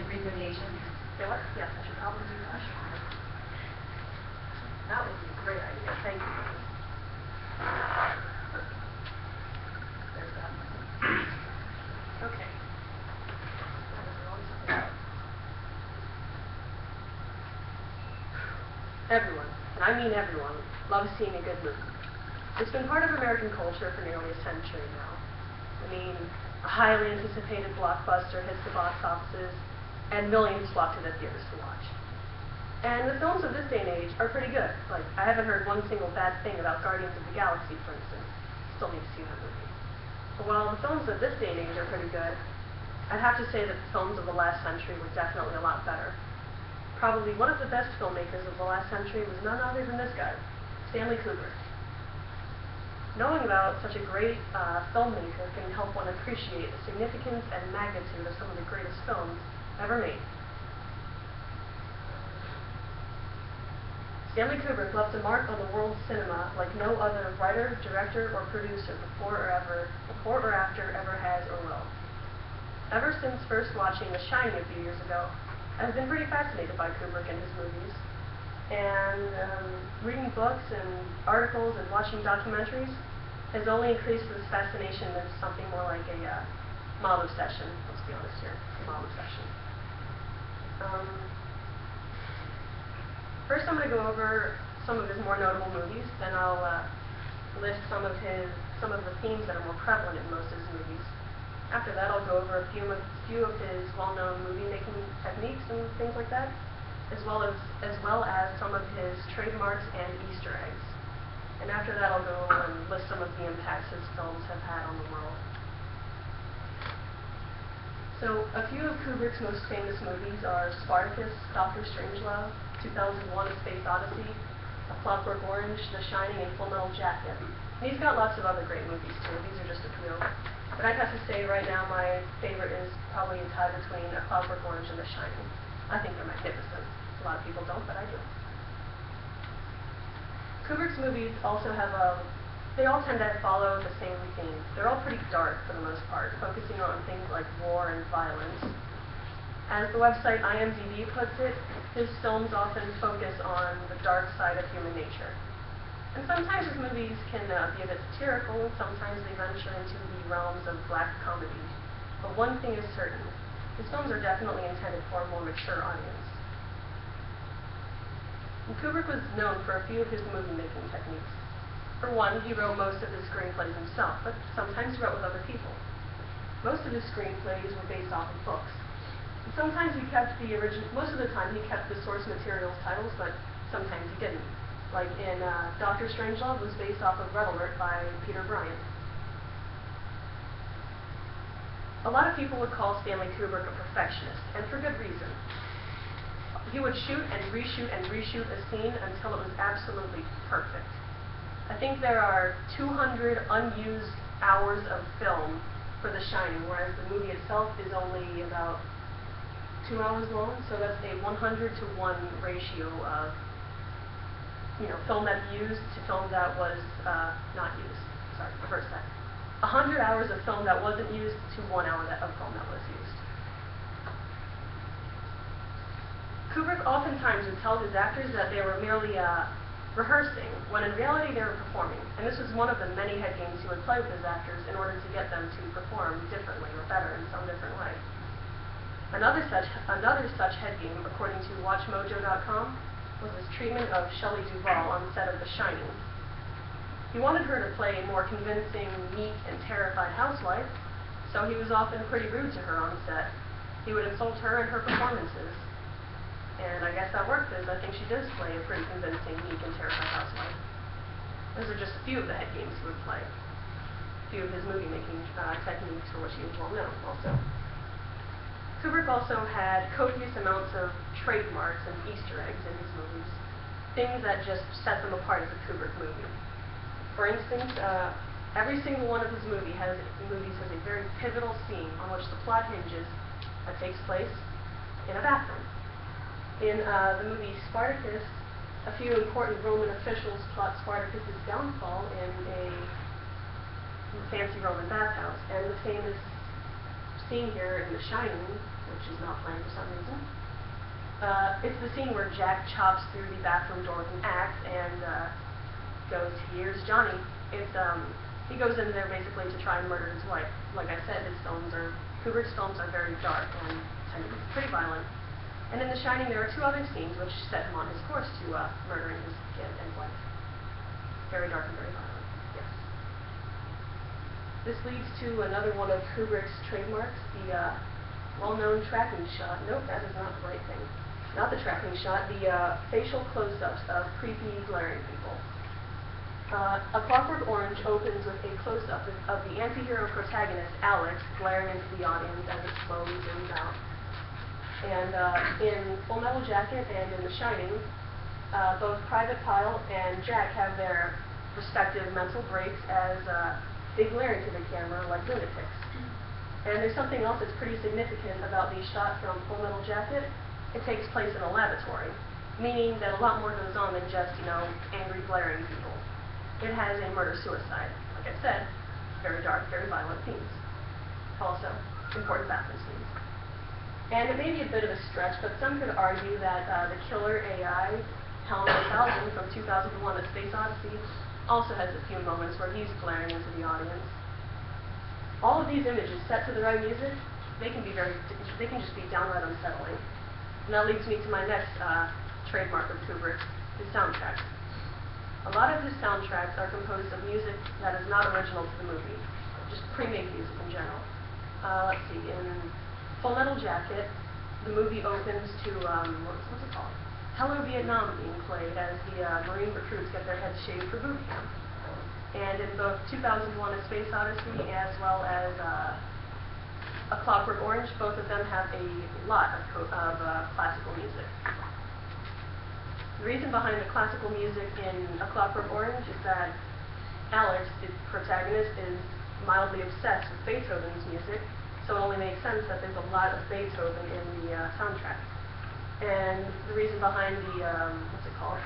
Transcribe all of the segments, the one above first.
a presentation? Say what? Yes, I should probably do that. That would be a great idea. Thank you. There's that. Okay. Everyone, and I mean everyone, loves seeing a good movie. It's been part of American culture for nearly a century now. I mean, a highly anticipated blockbuster hits the box offices, and millions flock to the theaters to watch. And the films of this day and age are pretty good. Like, I haven't heard one single bad thing about Guardians of the Galaxy, for instance. Still need to see that movie. But while the films of this day and age are pretty good, I'd have to say that the films of the last century were definitely a lot better. Probably one of the best filmmakers of the last century was none other than this guy, Stanley Kubrick. Knowing about such a great filmmaker can help one appreciate the significance and magnitude of some of the greatest films ever made. Stanley Kubrick left a mark on the world of cinema like no other writer, director, or producer before or after ever has or will. Ever since first watching The Shining a few years ago, I've been pretty fascinated by Kubrick and his movies, and reading books and articles and watching documentaries has only increased this fascination into something more like a mild obsession. Let's be honest here, a mild obsession. First, I'm going to go over some of his more notable movies, then I'll list some of the themes that are more prevalent in most of his movies. After that, I'll go over a few of his well-known movie-making techniques and things like that, as well as some of his trademarks and Easter eggs. And after that, I'll go and list some of the impacts his films have had on the world. So, a few of Kubrick's most famous movies are Spartacus, Dr. Strangelove, 2001: A Space Odyssey, A Clockwork Orange, The Shining, and Full Metal Jacket. And he's got lots of other great movies too. These are just a few. But I'd have to say right now my favorite is probably a tie between A Clockwork Orange and The Shining. I think they're magnificent. A lot of people don't, but I do. Kubrick's movies also have they all tend to follow the same theme. They're all pretty dark for the most part, focusing on things like war and violence. As the website IMDb puts it, his films often focus on the dark side of human nature. And sometimes his movies can be a bit satirical, and sometimes they venture into the realms of black comedy. But one thing is certain, his films are definitely intended for a more mature audience. And Kubrick was known for a few of his movie-making techniques. For one, he wrote most of his screenplays himself, but sometimes he wrote with other people. Most of his screenplays were based off of books. And sometimes he kept most of the time he kept the source material's titles, but sometimes he didn't. Like in Dr. Strangelove was based off of Red Alert by Peter Bryant. A lot of people would call Stanley Kubrick a perfectionist, and for good reason. He would shoot and reshoot a scene until it was absolutely perfect. I think there are 200 unused hours of film for The Shining, whereas the movie itself is only about 2 hours long, so that's a 100-to-1 ratio of film that he used to film that was not used. Sorry, reverse that. 100 hours of film that wasn't used to 1 hour of film that was used. Kubrick oftentimes would tell his actors that they were merely rehearsing, when in reality they were performing. And this was one of the many head games he would play with his actors in order to get them to perform differently or better in some different way. Another such head game, according to WatchMojo.com, was his treatment of Shelley Duvall on the set of The Shining. He wanted her to play a more convincing, meek, and terrified housewife, so he was often pretty rude to her on set. He would insult her and her performances. And I guess that worked, as I think she does play a pretty convincing, meek, and terrified housewife. Those are just a few of the head games he would play. A few of his movie-making techniques for which he was well known, also. Kubrick also had copious amounts of trademarks and Easter eggs in his movies, things that just set them apart as a Kubrick movie. For instance, every single one of his movies has a very pivotal scene on which the plot hinges that takes place in a bathroom. In the movie Spartacus, a few important Roman officials plot Spartacus' downfall in a fancy Roman bathhouse, and the famous scene here in The Shining which is not playing for some reason. It's the scene where Jack chops through the bathroom door with an axe and goes, "Here's Johnny." He goes in there basically to try and murder his wife. Like I said, Kubrick's films are very dark and tend to be pretty violent. And in The Shining, there are two other scenes which set him on his course to murdering his kid and wife. Very dark and very violent, yes. This leads to another one of Kubrick's trademarks, the well-known tracking shot. Nope, that is not the right thing. Not the tracking shot, the facial close-ups of creepy, glaring people. A Clockwork Orange opens with a close-up of the anti-hero protagonist, Alex, glaring into the audience as it slowly zooms out. And in Full Metal Jacket and in The Shining, both Private Pyle and Jack have their respective mental breaks as they glare into the camera like lunatics. And there's something else that's pretty significant about the shot from Full Metal Jacket. It takes place in a laboratory, meaning that a lot more goes on than just, angry, glaring people. It has a murder-suicide. Like I said, very dark, very violent themes. Also, important bathroom scenes. And it may be a bit of a stretch, but some could argue that the killer AI, Helen 1000 from 2001: A Space Odyssey, also has a few moments where he's glaring into the audience. All of these images set to the right music, they can just be downright unsettling. And that leads me to my next trademark of Kubrick, his soundtracks. A lot of his soundtracks are composed of music that is not original to the movie, just pre-made music in general. Let's see, in Full Metal Jacket, the movie opens to, what's it called? Hello Vietnam being played as the Marine recruits get their heads shaved for boot camp. And in both 2001: A Space Odyssey as well as A Clockwork Orange, both of them have a lot of classical music. The reason behind the classical music in A Clockwork Orange is that Alex, the protagonist, is mildly obsessed with Beethoven's music, so it only makes sense that there's a lot of Beethoven in the soundtrack. And the reason behind the,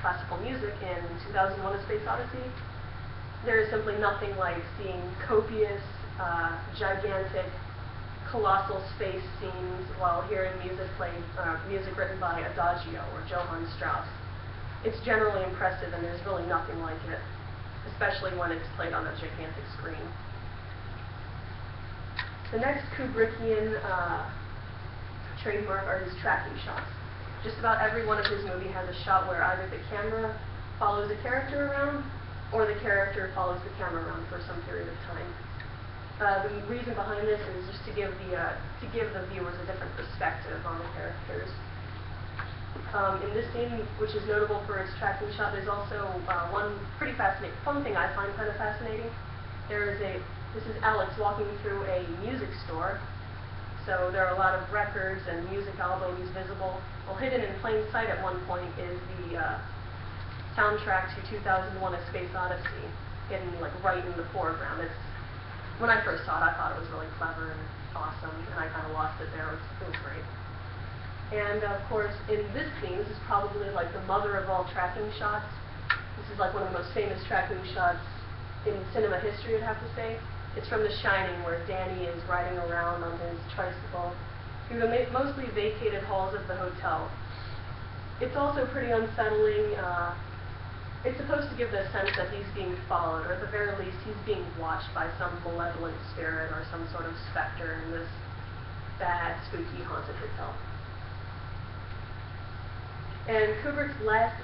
classical music in 2001: A Space Odyssey, there is simply nothing like seeing copious, gigantic, colossal space scenes while hearing music written by Adagio or Johann Strauss. It's generally impressive, and there's really nothing like it, especially when it's played on a gigantic screen. The next Kubrickian trademark are his tracking shots. Just about every one of his movies has a shot where either the camera follows the character around, or the character follows the camera around for some period of time. The reason behind this is just to give the viewers a different perspective on the characters. In this scene, which is notable for its tracking shot, there's also one pretty fun thing I find kind of fascinating. This is Alex walking through a music store. So there are a lot of records and music albums visible. Well, hidden in plain sight at one point is the soundtrack to 2001: A Space Odyssey, hidden right in the foreground. When I first saw it, I thought it was really clever and awesome, and I kind of lost it there. It was great. And of course, in this scene, this is probably the mother of all tracking shots. This is one of the most famous tracking shots in cinema history, I'd have to say. It's from The Shining, where Danny is riding around on his tricycle through the mostly vacated halls of the hotel. It's also pretty unsettling. It's supposed to give the sense that he's being followed, or at the very least, he's being watched by some malevolent spirit or some sort of specter in this bad, spooky, haunted hotel. And Kubrick's last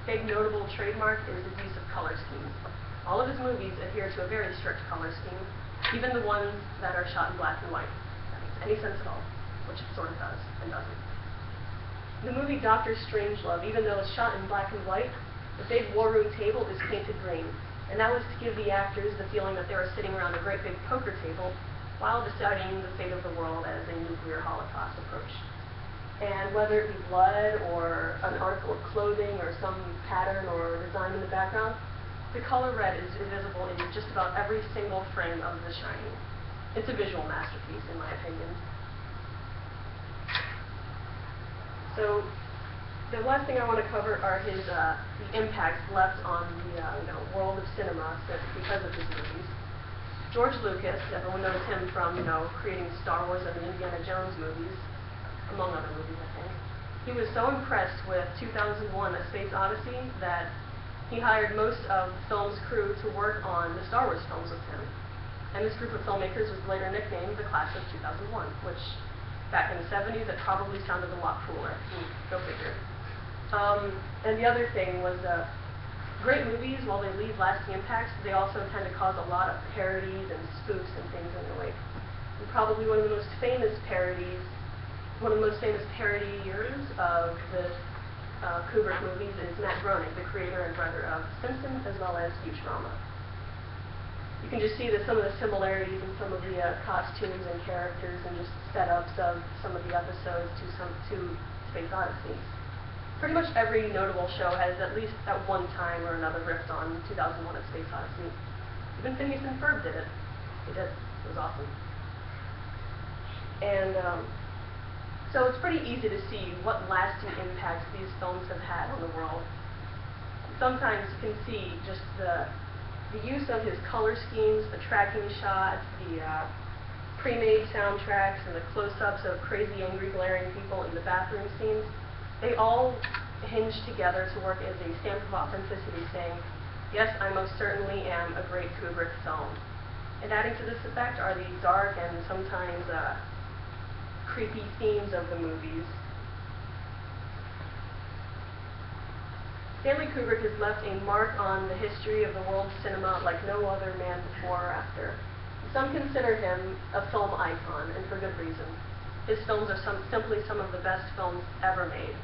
big notable trademark is his use of color schemes. All of his movies adhere to a very strict color scheme, even the ones that are shot in black and white. If that makes any sense at all, which it sort of does and doesn't. The movie Dr. Strangelove, even though it's shot in black and white, the big war room table is painted green, and that was to give the actors the feeling that they were sitting around a great big poker table while deciding the fate of the world as a nuclear holocaust approached. And whether it be blood or an article of clothing or some pattern or design in the background, the color red is visible in just about every single frame of The Shining. It's a visual masterpiece, in my opinion. So, the last thing I want to cover are the impacts left on the world of cinema because of his movies. George Lucas, everyone knows him from creating Star Wars and the Indiana Jones movies. among other movies, I think. He was so impressed with 2001: A Space Odyssey that he hired most of the film's crew to work on the Star Wars films with him. And this group of filmmakers was later nicknamed the Class of 2001, which back in the 70s, that probably sounded a lot cooler. Go figure. And the other thing was great movies, while they leave lasting impacts, they also tend to cause a lot of parodies and spoofs and things in their wake. And probably one of the most famous parodiers of the Kubrick movies is Matt Groening, the creator and brother of Simpsons, as well as Futurama. You can just see that some of the similarities in some of the costumes and characters and just setups of some of the episodes to Space Odyssey. Pretty much every notable show has at least at one time or another riffed on 2001: A Space Odyssey. Even Phineas and Ferb did it. They did. It was awesome. And so it's pretty easy to see what lasting impacts these films have had on the world. Sometimes you can see just the use of his color schemes, the tracking shots, the pre-made soundtracks, and the close-ups of crazy, angry, glaring people in the bathroom scenes. They all hinge together to work as a stamp of authenticity, saying, yes, I most certainly am a great Kubrick film. And adding to this effect are the dark and sometimes creepy themes of the movies. Stanley Kubrick has left a mark on the history of the world's cinema like no other man before or after. Some consider him a film icon, and for good reason. His films are simply some of the best films ever made.